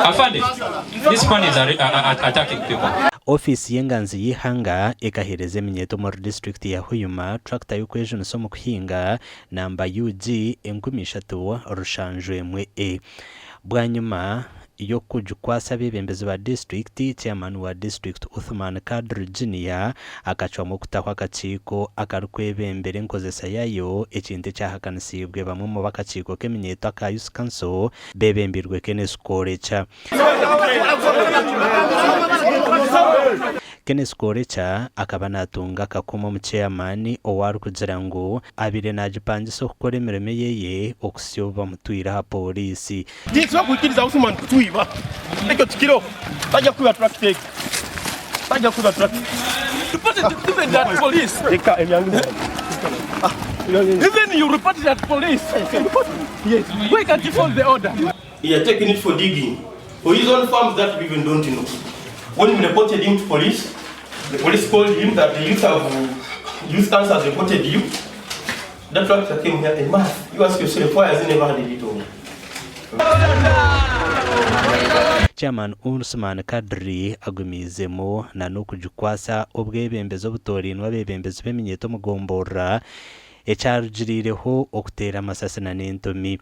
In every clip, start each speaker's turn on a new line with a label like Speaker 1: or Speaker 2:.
Speaker 1: Afande, this man is attacking people.
Speaker 2: Ofisi y'enganzi y'ihanga ekahereze eminyeto mu district ya Hoima tractor y'okwejo nsomo kuhinga namba UG 13 rushanjwe mwe bwanyuma iyo kujukwasa bebembezi ba district chairman wa district Uthman Kadri Junior akachwamo kutahwa akachiko akarukwebembere nkozesa yayo ekinte cyahakanisibwe bamwe mu bakachiko keminyeto aka Youth Council bebembirwe Kenneth Korecha Kenneth Korecha akaba natunga kakoma mu chairman owaru kugira ngo abire najipangiso gukora emirimo yeye okusyoba mutwira ha polisi
Speaker 3: nditso kukiriza Uthman kutwiba eko tikiro tajja kuba traffic even that police even you reported that police yes why can't you follow the order?
Speaker 4: He are taking it for digging for his own farms that we even don't know. When we reported him to police, the police called him that the youth council has reported you. That tractor came here and man, you ask yourself why has he never had it all?
Speaker 2: Chairman Uthman Kadri agumizemo na nokujukwasa obwebembezo butorinwa bebembezo beminyeto mugombora echarjirireho okutera amasasina n'entomi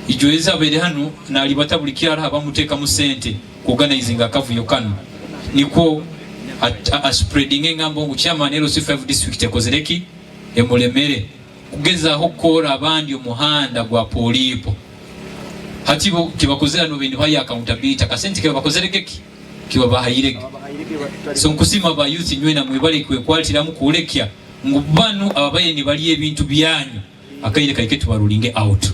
Speaker 1: Ijoeza bere hano nali batabulikira haba muteka mu sente organizing akavuyo kano niko spreading engambo ngu chairman LC5 district ekozereki emulemere kugezaho kora abandi omuhanda gwa polipo hatibo kibakozera no bintu baya accountability akasente kibakozereki kiba bahayirege so nkusima ba youth nywena mwebale kwekwatira mu kulekya ngubanu ababaye ni bali ebintu byanyu akayire kayike tubarulinge out.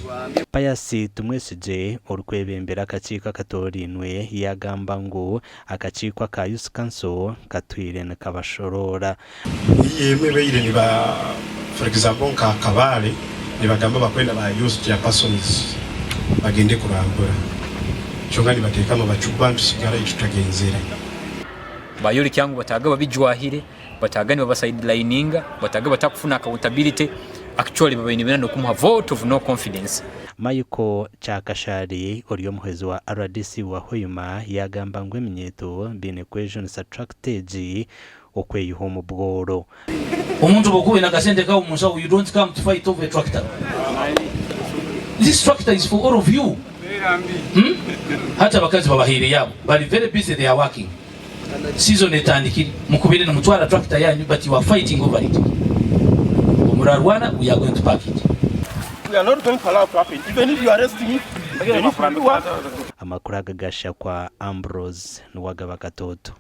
Speaker 2: Payasi tumwesije orukwebembera akachiko katorinwe yagamba ngo akachiko ka Youth Council katwire nakabashorora
Speaker 5: yemebeire ni ba for example ka kabale ni bagamba bakwenda ba youth ya persons bagende kurambura cyonga ni batekamo bacuba ntusigara itutagenzera
Speaker 1: bayuri kyangu bataga babijwahire bataga ni babaside bataga batakufuna accountability. Actually babaini bena nokumuha vote of no confidence.
Speaker 2: Mayuko Chakashari oriyo muhezi wa RDC wa Hoima yagamba ngo eminyeto bine question strategy okweyuho mu bworo
Speaker 6: omuntu bokuwe nakasente ka umunsawo you don't come to fight over a tractor. This tractor is for all of you. Hata bakazi babahire yabo bali very busy, they are working. Season etandikiri mukubire na mutwara tractor yanyu but you are fighting over it. We are going to pack it.
Speaker 3: We are not going to allow traffic. Even if you arrest me,
Speaker 2: amakuru agagasha kwa Ambrose Nwagaba Katoto.